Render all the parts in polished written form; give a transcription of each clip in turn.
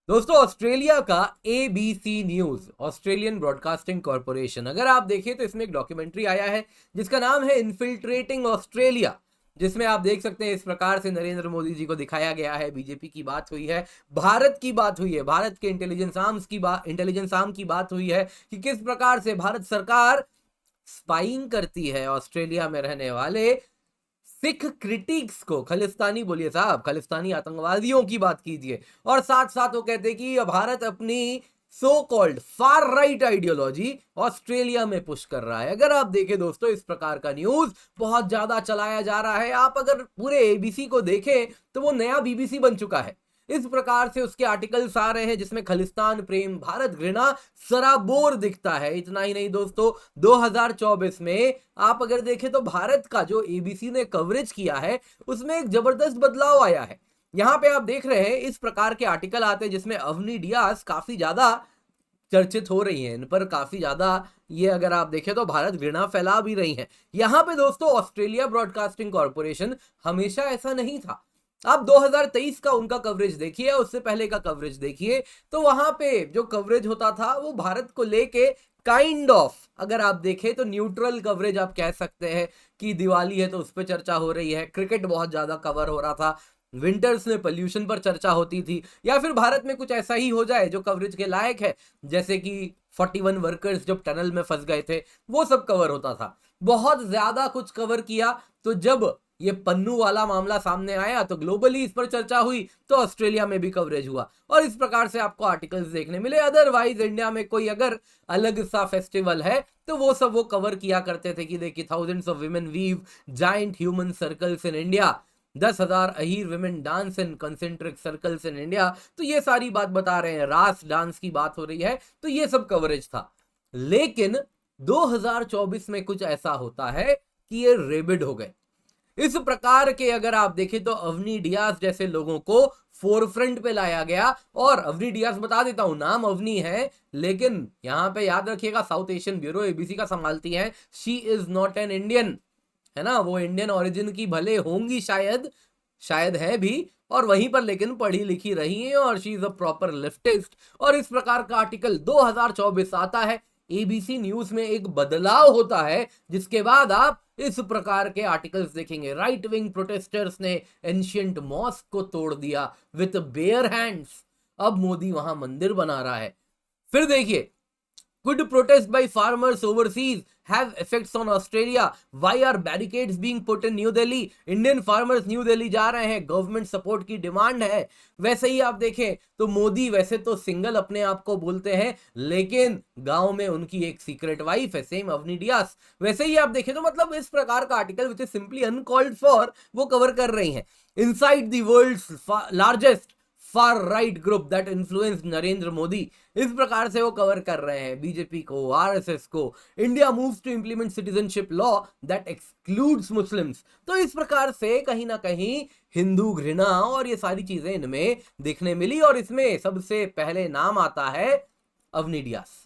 दोस्तों, ऑस्ट्रेलिया का ABC news, Australian broadcasting corporation, अगर आप देखें तो इसमें एक डॉक्यूमेंट्री आया है जिसका नाम है इन्फिल्ट्रेटिंग ऑस्ट्रेलिया, जिसमें आप देख सकते हैं इस प्रकार से नरेंद्र मोदी जी को दिखाया गया है। बीजेपी की बात हुई है, भारत की बात हुई है, भारत के इंटेलिजेंस आर्म की बात हुई है कि किस प्रकार से भारत सरकार स्पाइंग करती है ऑस्ट्रेलिया में रहने वाले सिख क्रिटिक्स को। खालिस्तानी बोलिए साहब, खालिस्तानी आतंकवादियों की बात कीजिए। और साथ साथ वो कहते हैं कि भारत अपनी so called far right ideology Australia में पुश कर रहा है। अगर आप देखें दोस्तों, इस प्रकार का न्यूज बहुत ज्यादा चलाया जा रहा है। आप अगर पूरे एबीसी को देखें तो वो नया बीबीसी बन चुका है। इस प्रकार से उसके आर्टिकल्स आ रहे हैं जिसमें खालिस्तान प्रेम, भारत घृणा सराबोर दिखता है। इतना ही नहीं दोस्तों, 2024 में आप अगर देखें तो भारत का जो एबीसी ने कवरेज किया है उसमें एक जबरदस्त बदलाव आया है। यहां पे आप देख रहे हैं इस प्रकार के आर्टिकल आते हैं जिसमें अवनी डियास काफी ज्यादा चर्चित हो रही हैं, इन पर काफी ज्यादा ये अगर आप देखें तो भारत घृणा फैला भी रही हैं। यहां पे दोस्तों ऑस्ट्रेलिया ब्रॉडकास्टिंग कॉरपोरेशन हमेशा ऐसा नहीं था। आप 2023 का उनका कवरेज देखिए, उससे पहले का कवरेज देखिए, तो वहां पे जो कवरेज होता था वो भारत को लेके काइंड ऑफ, अगर आप देखें तो न्यूट्रल कवरेज आप कह सकते हैं कि दिवाली है तो उस पर चर्चा हो रही है, क्रिकेट बहुत ज्यादा कवर हो रहा था, विंटर्स में पोल्यूशन पर चर्चा होती थी, या फिर भारत में कुछ ऐसा ही हो जाए जो कवरेज के लायक है, जैसे कि 41 वर्कर्स जब टनल में फंस गए थे, वो सब कवर होता था। बहुत ज्यादा कुछ कवर किया, तो जब ये पन्नू वाला मामला सामने आया तो ग्लोबली इस पर चर्चा हुई, तो ऑस्ट्रेलिया में भी कवरेज हुआ और इस प्रकार से आपको आर्टिकल्स देखने मिले। अदरवाइज इंडिया में कोई अगर अलग सा फेस्टिवल है तो वो सब वो कवर किया करते थे कि देखिए thousands of women weave giant human circles in India, 10,000 Ahir women dance in concentric circles in India. तो ये सारी बात बता रहे हैं, रास डांस की बात हो रही है, तो ये सब कवरेज था। लेकिन 2024 में कुछ ऐसा होता है कि ये रेबिड हो गए। इस प्रकार के अगर आप देखें तो अवनी डियास जैसे लोगों को फोरफ्रंट पे लाया गया। और अवनी डियास, बता देता हूं, नाम अवनी है, लेकिन यहां पे याद रखिएगा साउथ एशियन ब्यूरो एबीसी का संभालती हैं, she is not an Indian, है ना। वो इंडियन ओरिजिन की भले होंगी, शायद शायद है भी, और वहीं पर लेकिन पढ़ी लिखी रही है और she is a proper leftist. और इस प्रकार का आर्टिकल 2024 आता है, एबीसी न्यूज में एक बदलाव होता है, जिसके बाद आप इस प्रकार के आर्टिकल्स देखेंगे। राइट विंग प्रोटेस्टर्स ने एंशियंट मॉस्क को तोड़ दिया विथ बेयर हैंड्स, अब मोदी वहां मंदिर बना रहा है। फिर देखिए, could protest by farmers overseas have effects on Australia? Why are barricades being put in New Delhi? Indian farmers new Delhi जा रहे हैं, गवर्नमेंट सपोर्ट की डिमांड है। वैसे ही आप देखें तो मोदी वैसे तो सिंगल अपने आप को बोलते हैं, लेकिन गांव में उनकी एक सीक्रेट वाइफ है, सेम अवनी डियास। वैसे ही आप देखें तो मतलब इस प्रकार का article which is simply uncalled for वो कवर कर रही हैं। Inside the world's largest far right group that influence Narendra Modi, इस प्रकार से वो कवर कर रहे हैं बीजेपी को, आरएसएस को। India moves to implement citizenship law that excludes Muslims. तो इस प्रकार से कहीं ना कहीं हिंदू घृणा और ये सारी चीजें इनमें देखने मिली। और इसमें सबसे पहले नाम आता है अवनी डियास।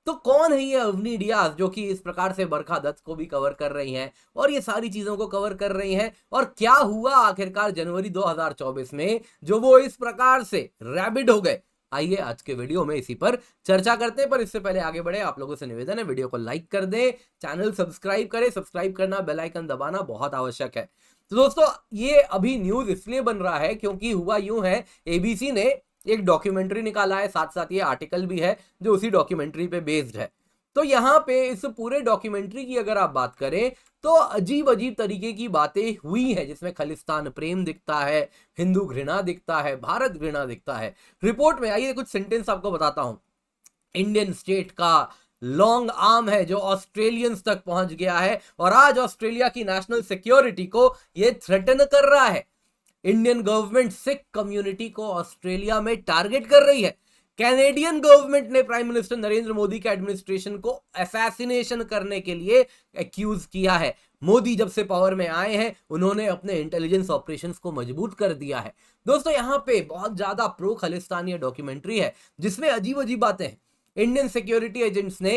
तो कौन है ये अवनी डियास जो कि इस प्रकार से बरखा दत्त को भी कवर कर रही हैं और ये सारी चीजों को कवर कर रही हैं, और क्या हुआ आखिरकार जनवरी 2024 में जो वो इस प्रकार से रैबिड हो गए? आइए आज के वीडियो में इसी पर चर्चा करते हैं। पर इससे पहले आगे बढ़े, आप लोगों से निवेदन है वीडियो को लाइक कर दें, चैनल सब्सक्राइब करें, सब्सक्राइब करना, बेल आइकन दबाना बहुत आवश्यक है। तो दोस्तों, ये अभी न्यूज इसलिए बन रहा है क्योंकि हुआ यूं है, एबीसी ने एक डॉक्यूमेंट्री निकाला है, साथ साथ ये आर्टिकल भी है जो उसी डॉक्यूमेंट्री पे बेस्ड है। तो यहाँ पे इस पूरे डॉक्यूमेंट्री की अगर आप बात करें तो अजीब अजीब तरीके की बातें हुई हैं, जिसमें खालिस्तान प्रेम दिखता है, हिंदू घृणा दिखता है, भारत घृणा दिखता है। रिपोर्ट में आइए कुछ सेंटेंस आपको बताता हूं। इंडियन स्टेट का लॉन्ग आर्म है जो ऑस्ट्रेलियंस तक पहुंच गया है और आज ऑस्ट्रेलिया की नेशनल सिक्योरिटी को यह थ्रेटन कर रहा है। इंडियन गवर्नमेंट सिख कम्युनिटी को ऑस्ट्रेलिया में टारगेट कर रही है। कैनेडियन गवर्नमेंट ने प्राइम मिनिस्टर नरेंद्र मोदी के एडमिनिस्ट्रेशन को असैसिनेशन करने के लिए एक्यूज किया है। मोदी जब से पावर में आए हैं उन्होंने अपने इंटेलिजेंस ऑपरेशंस को मजबूत कर दिया है। दोस्तों, यहां पे बहुत ज्यादा प्रो खालिस्तानी डॉक्यूमेंट्री है जिसमें अजीब अजीब बातें हैं। इंडियन सिक्योरिटी एजेंट्स ने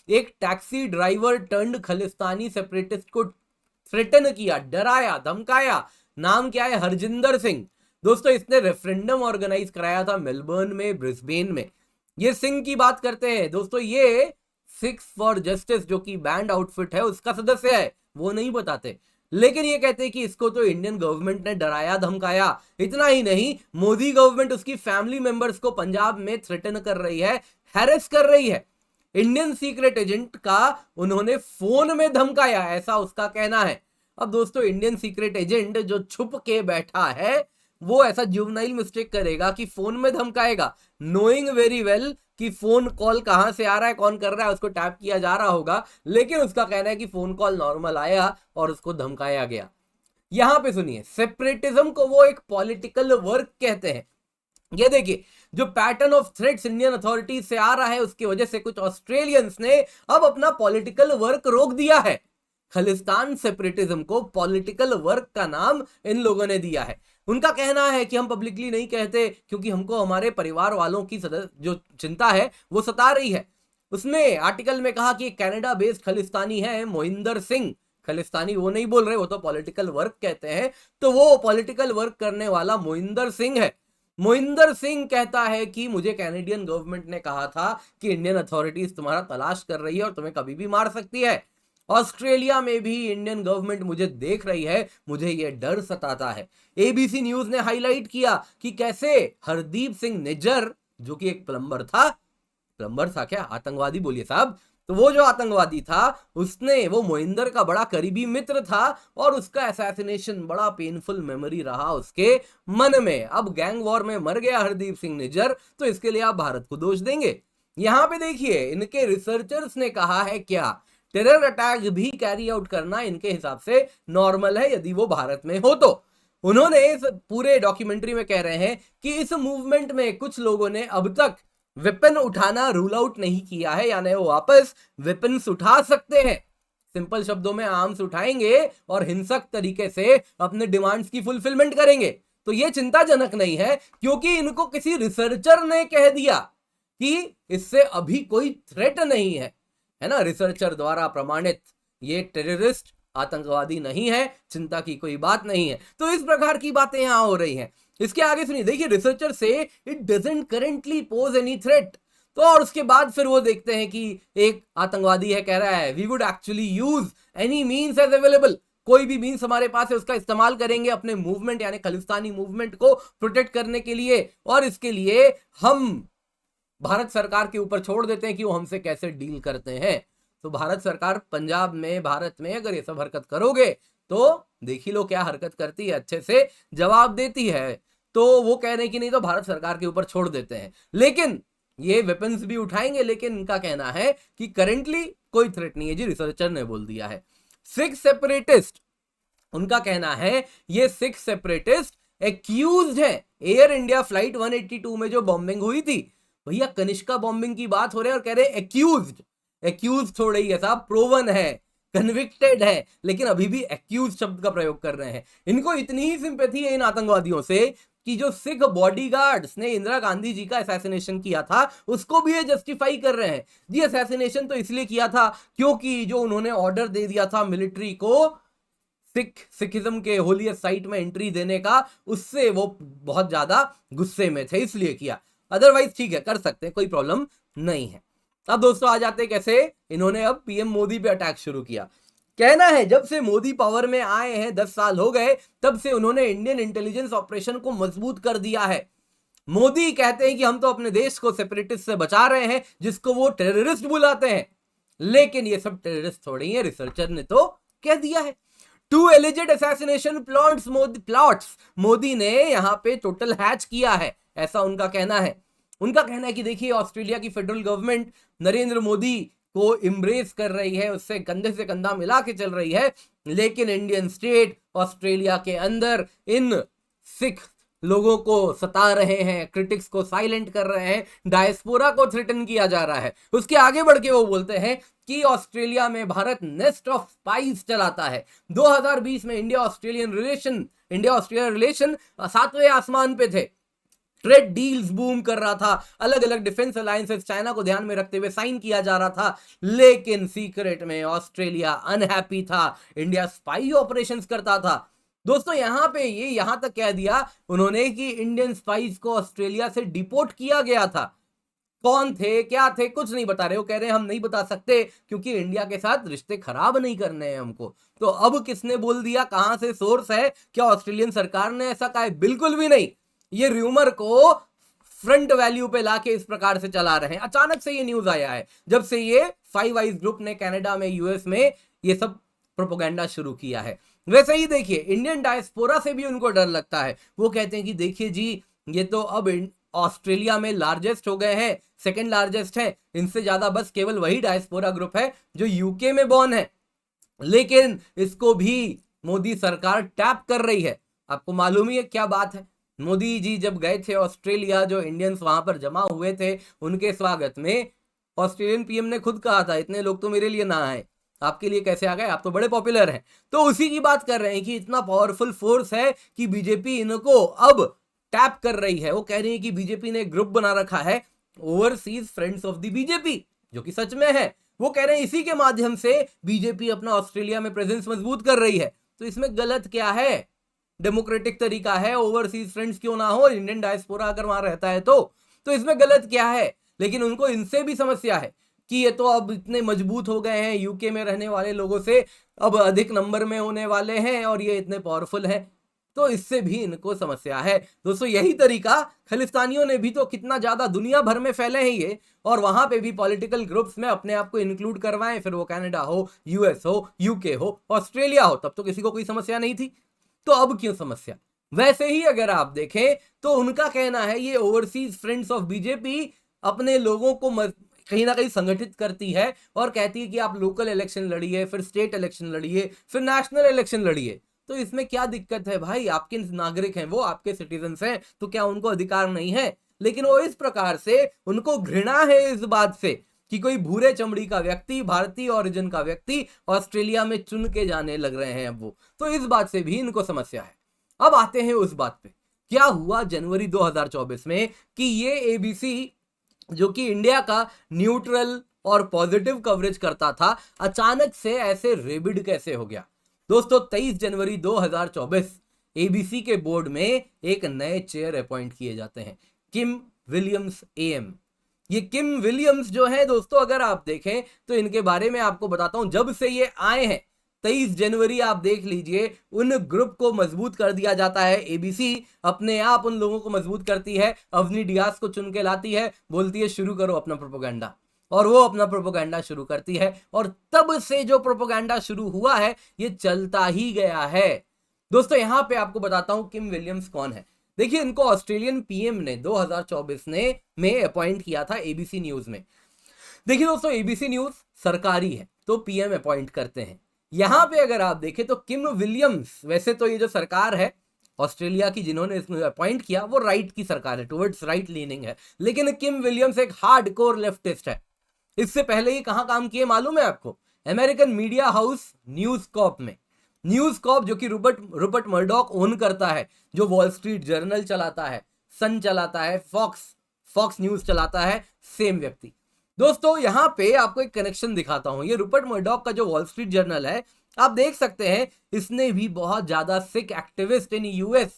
एक taxi driver turned Khalistani separatist को थ्रेटन किया, डराया, धमकाया। नाम क्या है? हरजिंदर सिंह। दोस्तों इसने रेफरेंडम ऑर्गेनाइज कराया था मेलबर्न में, ब्रिस्बेन में। ये सिंह की बात करते हैं दोस्तों, ये सिक्स फॉर जस्टिस जो कि बैंड आउटफिट है उसका सदस्य है, वो नहीं बताते, लेकिन ये कहते हैं कि इसको तो इंडियन गवर्नमेंट ने डराया धमकाया। इतना ही नहीं, मोदी गवर्नमेंट उसकी फैमिली मेंबर्स को पंजाब में थ्रेटन कर रही है, हैरेस कर रही है। इंडियन सीक्रेट एजेंट का उन्होंने फोन में धमकाया, ऐसा उसका कहना है। अब दोस्तों इंडियन सीक्रेट एजेंट जो छुप के बैठा है वो ऐसा जुवेनाइल मिस्टेक करेगा कि फोन में धमकाएगा, नोइंग वेरी वेल कि फोन कॉल कहां से आ रहा है, कौन कर रहा है, उसको टैप किया जा रहा होगा, लेकिन उसका कहना है कि फोन कॉल नॉर्मल आया और उसको धमकाया गया। यहां पे सुनिए, सेपरेटिज्म को वो एक पॉलिटिकल वर्क कहते हैं। ये देखिए, जो pattern of threats Indian authorities से आ रहा है उसकी वजह से कुछ ऑस्ट्रेलियंस ने अब अपना पॉलिटिकल वर्क रोक दिया है। खालिस्तान सेपरेटिज्म को पॉलिटिकल वर्क का नाम इन लोगों ने दिया है। उनका कहना है कि हम पब्लिकली नहीं कहते क्योंकि हमको हमारे परिवार वालों की जो चिंता है वो सता रही है। उसने आर्टिकल में कहा कि कनाडा बेस्ड खालिस्तानी है मोहिंदर सिंह, खालिस्तानी वो नहीं बोल रहे, वो तो पॉलिटिकल वर्क कहते हैं, तो वो पॉलिटिकल वर्क करने वाला मोहिंदर सिंह है। मोहिंदर सिंह कहता है कि मुझे कैनेडियन गवर्नमेंट ने कहा था कि इंडियन अथॉरिटीज तुम्हारा तलाश कर रही है और तुम्हें कभी भी मार सकती है। ऑस्ट्रेलिया में भी इंडियन गवर्नमेंट मुझे देख रही है, मुझे यह डर सताता है। एबीसी न्यूज ने हाईलाइट किया कि कैसे हरदीप सिंह निज्जर, जो कि एक प्लम्बर था क्या, आतंकवादी बोलिए साहब, तो वो जो आतंकवादी था उसने, वो मोहिंदर का बड़ा करीबी मित्र था और उसका असैसिनेशन बड़ा पेनफुल मेमोरी रहा उसके मन में। अब गैंग वॉर में मर गया हरदीप सिंह निज्जर, तो इसके लिए आप भारत को दोष देंगे। यहां पे देखिए, इनके रिसर्चर्स ने कहा है क्या, टेरर अटैक भी कैरी आउट करना इनके हिसाब से नॉर्मल है यदि वो भारत में हो तो। उन्होंने इस पूरे डॉक्यूमेंट्री में कह रहे हैं कि इस मूवमेंट में कुछ लोगों ने अब तक वेपन उठाना रूल आउट नहीं किया है, यानी वो वापस वेपन्स उठा सकते हैं। सिंपल शब्दों में आर्म्स उठाएंगे और हिंसक तरीके से अपने डिमांड्स की फुलफिलमेंट करेंगे। तो ये चिंताजनक नहीं है, क्योंकि इनको किसी रिसर्चर ने कह दिया कि इससे अभी कोई थ्रेट नहीं है ना, रिसर्चर द्वारा प्रमाणित ये टेररिस्ट आतंकवादी नहीं है, चिंता की कोई बात नहीं है। तो इस प्रकार की बातें यहां हो रही हैं। इसके आगे सुनिए, देखिए रिसर्चर से it doesn't currently pose any threat, तो और उसके बाद फिर वो देखते हैं कि एक आतंकवादी है, कह रहा है we would actually use any means as available, कोई भी मींस हमारे पास है उसका इस्तेमाल करेंगे अपने मूवमेंट यानी खालिस्तानी मूवमेंट को प्रोटेक्ट करने के लिए, और इसके लिए हम भारत सरकार के ऊपर छोड़ देते हैं कि वो हमसे कैसे डील करते हैं। तो भारत सरकार पंजाब में, भारत में अगर ये सब हरकत करोगे तो देख ही लो क्या हरकत करती है, अच्छे से जवाब देती है। तो वो कह रहे हैं कि नहीं तो भारत सरकार के ऊपर छोड़ देते हैं, लेकिन ये वेपन्स भी उठाएंगे, लेकिन इनका कहना है कि करेंटली कोई थ्रेट नहीं है जी, रिसर्चर ने बोल दिया है। सिक्स सेपरेटिस्ट, उनका कहना है ये सिक्स सेपरेटिस्ट एक्यूज्ड है एयर इंडिया फ्लाइट 182 में जो बॉम्बिंग हुई थी। भैया कनिष्का बॉम्बिंग की बात हो रही है और कह रहे एक्यूज थोड़ा ही है साहब, प्रोवन है, कन्विक्टेड है, लेकिन अभी भी एक्यूज शब्द का प्रयोग कर रहे हैं। इनको इतनी ही सिंपैथी है इन आतंकवादियों से कि जो सिख बॉडीगार्ड्स ने इंदिरा गांधी जी का असैसिनेशन किया था उसको भी ये जस्टिफाई कर रहे हैं जी, असैसिनेशन तो इसलिए किया था क्योंकि जो उन्होंने ऑर्डर दे दिया था मिलिट्री को सिखिज्म के होलियस्ट साइट में एंट्री देने का, उससे वो बहुत ज्यादा गुस्से में थे, इसलिए किया। अदरवाइज ठीक है, कर सकते हैं, कोई प्रॉब्लम नहीं है। अब दोस्तों आ जाते कैसे, इन्होंने अब पीएम मोदी पे अटैक शुरू किया। कहना है जब से मोदी पावर में आए हैं 10 साल हो गए, तब से उन्होंने इंडियन इंटेलिजेंस ऑपरेशन को मजबूत कर दिया है। मोदी कहते हैं कि हम तो अपने देश को सेपरेटिस्ट से बचा रहे हैं, जिसको वो टेररिस्ट बुलाते हैं, लेकिन ये सब टेररिस्ट थोड़ी है, रिसर्चर ने तो कह दिया है। 2 एलिजेड असैसिनेशन प्लॉट्स मोदी ने यहां पे टोटल हैच किया है, ऐसा उनका कहना है। उनका कहना है कि देखिए ऑस्ट्रेलिया की फेडरल गवर्नमेंट नरेंद्र मोदी को इम्ब्रेस कर रही है, उससे कंधे से कंधा मिला के चल रही है, लेकिन इंडियन स्टेट ऑस्ट्रेलिया के अंदर इन सिख लोगों को सता रहे हैं, क्रिटिक्स को साइलेंट कर रहे हैं, डायस्पोरा को थ्रेटन किया जा रहा है। उसके आगे बढ़ के वो बोलते हैं कि ऑस्ट्रेलिया में भारत नेस्ट ऑफ स्पाइस चलाता है। 2020 में इंडिया ऑस्ट्रेलिया रिलेशन 7वें आसमान पे थे, ट्रेड डील्स बूम कर रहा था, अलग अलग डिफेंस अलायंसेस चाइना को ध्यान में रखते हुए साइन किया जा रहा था, लेकिन सीक्रेट में ऑस्ट्रेलिया अनहैप्पी था, इंडिया स्पाई ऑपरेशंस करता था। दोस्तों यहां पे ये यहां तक कह दिया उन्होंने कि इंडियन स्पाइस को ऑस्ट्रेलिया से डिपोर्ट किया गया था। कौन थे, क्या थे, कुछ नहीं बता रहे। वो कह रहे हैं हम नहीं बता सकते क्योंकि इंडिया के साथ रिश्ते खराब नहीं करने हैं हमको। तो अब किसने बोल दिया, कहां से सोर्स है, क्या ऑस्ट्रेलियन सरकार ने ऐसा कहा है? बिल्कुल भी नहीं। ये र्यूमर को फ्रंट वैल्यू पे लाके इस प्रकार से चला रहे हैं। अचानक से ये न्यूज आया है जब से ये फाइव आइज ग्रुप ने कनाडा में, यूएस में ये सब प्रोपोगंडा शुरू किया है। वैसे ही देखिए इंडियन डायस्पोरा से भी उनको डर लगता है। वो कहते हैं कि देखिए जी, ये तो अब ऑस्ट्रेलिया में लार्जेस्ट हो गए हैं, सेकंड लार्जेस्ट है, इनसे ज्यादा बस केवल वही डायस्पोरा ग्रुप है जो यूके में बॉर्न है, लेकिन इसको भी मोदी सरकार टैप कर रही है। आपको मालूम ही है क्या बात है। मोदी जी जब गए थे ऑस्ट्रेलिया, जो इंडियंस वहां पर जमा हुए थे, उनके स्वागत में ऑस्ट्रेलियन पीएम ने खुद कहा था इतने लोग तो मेरे लिए ना आए, आपके लिए कैसे आ गए, आप तो बड़े पॉपुलर हैं। तो उसी की बात कर रहे हैं कि इतना पावरफुल फोर्स है कि बीजेपी इनको अब टैप कर रही है। वो कह रही है कि बीजेपी ने एक ग्रुप बना रखा है, overseas friends of the BJP, जो कि सच में है। वो कह रहे हैं इसी के माध्यम से बीजेपी अपना ऑस्ट्रेलिया में प्रेजेंस मजबूत कर रही है। तो इसमें गलत क्या है? डेमोक्रेटिक तरीका है, ओवरसीज फ्रेंड्स क्यों ना हो, इंडियन डायस्पोरा अगर वहां रहता है तो इसमें गलत क्या है? लेकिन उनको इनसे भी समस्या है कि ये तो अब इतने मजबूत हो गए हैं, यूके में रहने वाले लोगों से अब अधिक नंबर में होने वाले हैं और ये इतने पावरफुल हैं, तो इससे भी इनको समस्या है। दोस्तों यही तरीका खालिस्तानियों ने भी तो कितना ज्यादा दुनिया भर में फैले हैं ये, और वहां पे भी पॉलिटिकल ग्रुप्स में अपने आप को इंक्लूड करवाएं, फिर वो कनाडा हो, यूएस हो, यूके हो, ऑस्ट्रेलिया हो, तब तो किसी को कोई समस्या नहीं थी, तो अब क्यों समस्या? वैसे ही अगर आप देखें तो उनका कहना है ये ओवरसीज फ्रेंड्स ऑफ बीजेपी अपने लोगों को कहीं ना कहीं संगठित करती है और कहती है कि आप लोकल इलेक्शन लड़िए, फिर स्टेट इलेक्शन लड़िए, फिर नेशनल इलेक्शन लड़िए। तो इसमें क्या दिक्कत है भाई? आपके नागरिक हैं वो, आपके सिटीजन्स हैं, तो क्या उनको अधिकार नहीं है? लेकिन वो इस प्रकार से, उनको घृणा है इस बात से कि कोई भूरे चमड़ी का व्यक्ति, भारतीय ओरिजिन का व्यक्ति ऑस्ट्रेलिया में चुन के जाने लग रहे हैं अब वो, तो इस बात से भी इनको समस्या है। अब आते हैं उस बात पे, क्या हुआ जनवरी 2024 में कि ये एबीसी जो कि इंडिया का न्यूट्रल और पॉजिटिव कवरेज करता था, अचानक से ऐसे रेबिड कैसे हो गया? दोस्तों 23 जनवरी 2024 एबीसी के बोर्ड में एक नए चेयर अपॉइंट किए जाते हैं, किम विलियम्स एएम। ये किम विलियम्स जो है दोस्तों, अगर आप देखें तो इनके बारे में आपको बताता हूं, जब से ये आए हैं 23 जनवरी आप देख लीजिए, उन ग्रुप को मजबूत कर दिया जाता है। एबीसी अपने आप उन लोगों को मजबूत करती है, अवनी डियास को चुन के लाती है, बोलती है शुरू करो अपना प्रोपोगंडा, और वो अपना प्रोपोगंडा शुरू करती है, और तब से जो प्रोपोगंडा शुरू हुआ है ये चलता ही गया है। दोस्तों यहां पे आपको बताता हूं किम विलियम्स कौन है। देखिए इनको ऑस्ट्रेलियन पीएम ने 2024 में अपॉइंट किया था एबीसी न्यूज में। देखिए दोस्तों एबीसी न्यूज सरकारी है तो पीएम अपॉइंट करते हैं। यहां पे अगर आप देखें तो किम विलियम्स, वैसे तो ये जो सरकार है ऑस्ट्रेलिया की जिन्होंने इसमें अपॉइंट किया वो राइट की सरकार है, टुवर्ड्स राइट लीनिंग है, लेकिन किम विलियम्स एक हार्डकोर लेफ्टिस्ट है। इससे पहले ये कहां काम किए मालूम है आपको? American media house news Corp में। न्यूज कॉर्प जो कि रूपर्ट मर्डॉक ओन करता है, जो वॉल स्ट्रीट जर्नल चलाता है, सन चलाता है, फॉक्स न्यूज चलाता है, सेम व्यक्ति। दोस्तों यहां पे आपको एक कनेक्शन दिखाता हूं। ये रूपर्ट मर्डॉक का जो वॉल स्ट्रीट जर्नल है, आप देख सकते हैं इसने भी बहुत ज्यादा Sikh activist in US,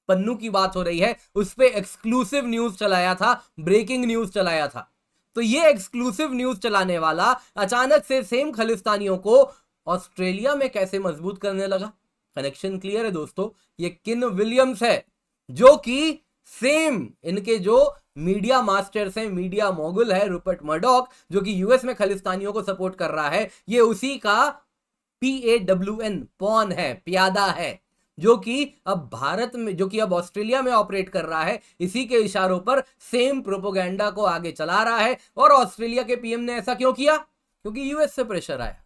Pannu की बात हो रही है, उस पे एक्सक्लूसिव न्यूज चलाया था, ब्रेकिंग न्यूज चलाया था। तो ये एक्सक्लूसिव न्यूज चलाने वाला अचानक से सेम खालिस्तानियों को ऑस्ट्रेलिया में कैसे मजबूत करने लगा? कनेक्शन क्लियर है दोस्तों। ये किम विलियम्स है जो कि सेम इनके जो मीडिया मास्टर्स हैं, मीडिया मोगुल है रूपर्ट मर्डॉक, जो कि यूएस में खालिस्तानियों को सपोर्ट कर रहा है, ये उसी का PAWN पॉन है, प्यादा है, जो कि अब भारत में, जो कि अब ऑस्ट्रेलिया में ऑपरेट कर रहा है, इसी के इशारों पर सेम प्रोपोगंडा को आगे चला रहा है। और ऑस्ट्रेलिया के पीएम ने ऐसा क्यों किया? क्योंकि यूएस से प्रेशर आया।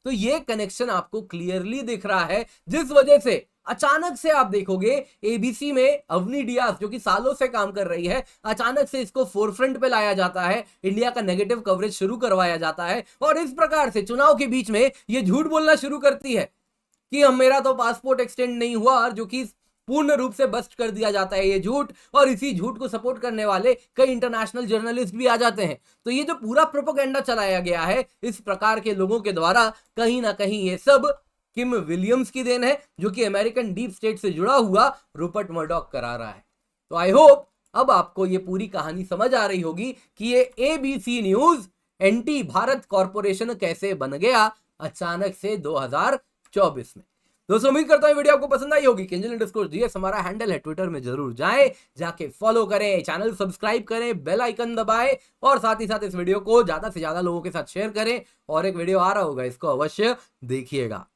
तो ये कनेक्शन आपको क्लियरली दिख रहा है, जिस वजह से अचानक से आप देखोगे एबीसी में अवनी डियास जो कि सालों से काम कर रही है, अचानक से इसको फोरफ्रंट पे लाया जाता है, इंडिया का नेगेटिव कवरेज शुरू करवाया जाता है, और इस प्रकार से चुनाव के बीच में ये झूठ बोलना शुरू करती है कि हम, मेरा तो पासपोर्ट एक्सटेंड नहीं हुआ, और जो कि पूर्ण रूप से बस्ट कर दिया जाता है ये झूठ, और इसी झूठ को सपोर्ट करने वाले कई इंटरनेशनल जर्नलिस्ट भी आ जाते हैं। तो ये जो पूरा प्रोपेगेंडा चलाया गया है इस प्रकार के लोगों के द्वारा, कहीं ना कहीं ये सब किम विलियम्स की देन है, जो कि अमेरिकन डीप स्टेट से जुड़ा हुआ रूपर्ट मर्डॉक करा रहा है। तो आई होप अब आपको ये पूरी कहानी समझ आ रही होगी कि ये ABC news anti Bharat corporation कैसे बन गया अचानक से 2024 में। दोस्तों उम्मीद करता हूं वीडियो आपको पसंद आई होगी। KNGL_GS हमारा हैंडल है, ट्विटर में जरूर जाएं, जाके फॉलो करें, चैनल सब्सक्राइब करें, बेल आइकन दबाएं और साथ ही साथ इस वीडियो को ज्यादा से ज्यादा लोगों के साथ शेयर करें। और एक वीडियो आ रहा होगा, इसको अवश्य देखिएगा।